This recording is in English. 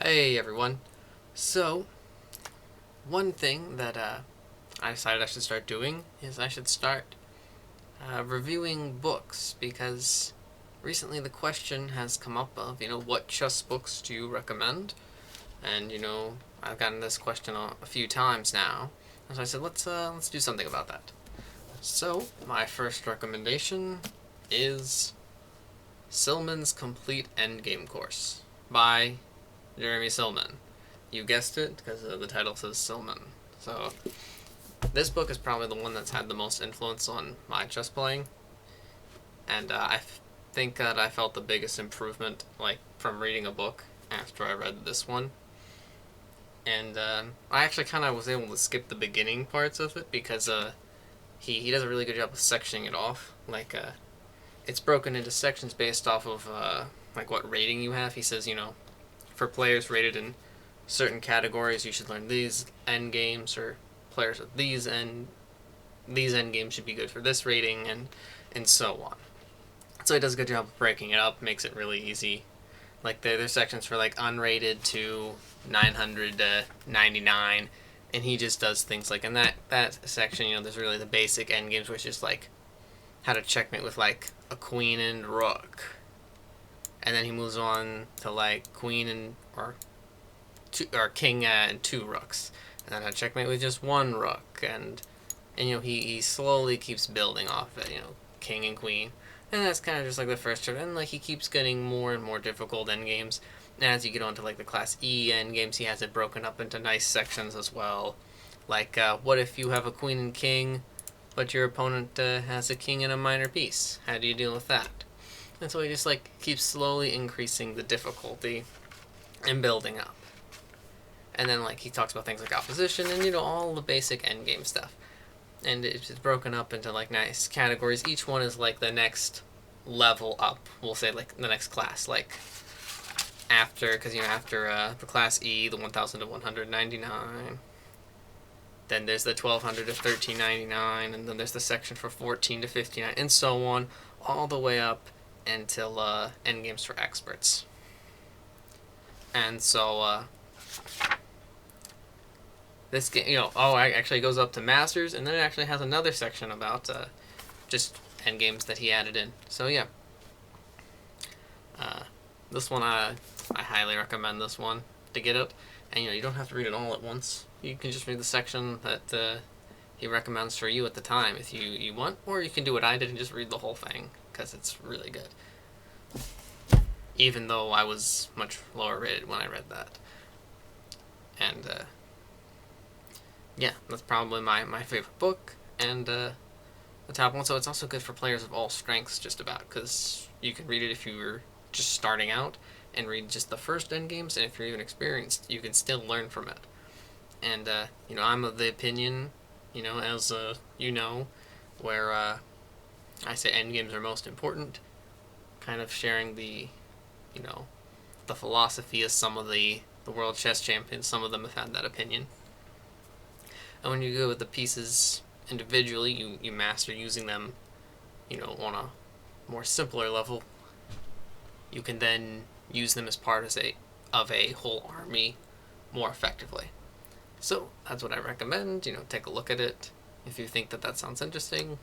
Hey everyone. So, one thing that I decided I should start doing is I should start reviewing books because recently the question has come up of, what chess books do you recommend? And, I've gotten this question a few times now. And so I said, let's do something about that. So, my first recommendation is Silman's Complete Endgame Course by Jeremy Silman. You guessed it, because the title says Silman. So, this book is probably the one that's had the most influence on my chess playing, and I think that I felt the biggest improvement, from reading a book after I read this one. And I actually kind of was able to skip the beginning parts of it because he does a really good job of sectioning it off. It's broken into sections based off of what rating you have. He says, for players rated in certain categories, you should learn these end games, or players with these end games should be good for this rating, and so on. So he does a good job of breaking it up, makes it really easy. There's sections for unrated to 999, and he just does things in that section. There's really the basic end games, which is how to checkmate with a queen and rook, and then he moves on to queen and or king and two rooks, and then a checkmate with just one rook, and he slowly keeps building off it, king and queen, and that's kind of just the first turn, and he keeps getting more and more difficult end games, and as you get onto the class E end games, he has it broken up into nice sections as well, what if you have a queen and king, but your opponent has a king and a minor piece? How do you deal with that? And so he just keeps slowly increasing the difficulty and building up. And then he talks about things like opposition and all the basic endgame stuff. And it's broken up into nice categories. Each one is the next level up. We'll say the next class. After the class E, the 1000 to 199. Then there's the 1200 to 1399, and then there's the section for 14 to 59, and so on, all the way up until endgames for experts. And so this game, it actually goes up to Masters, and then it actually has another section about just endgames that he added in. So yeah, this one I highly recommend this one to get it, and you don't have to read it all at once. You can just read the section that he recommends for you at the time if you want, or you can do what I did and just read the whole thing because it's really good. Even though I was much lower rated when I read that. And yeah, that's probably my favorite book, and the top one. So it's also good for players of all strengths, just about, because you can read it if you were just starting out and read just the first end games, and if you're even experienced, you can still learn from it. And I'm of the opinion, as where I say end games are most important, kind of sharing the the philosophy of some of the world chess champions. Some of them have had that opinion. And when you go with the pieces individually, you master using them, on a more simpler level. You can then use them as part of a whole army more effectively. So that's what I recommend. Take a look at it. If you think that sounds interesting,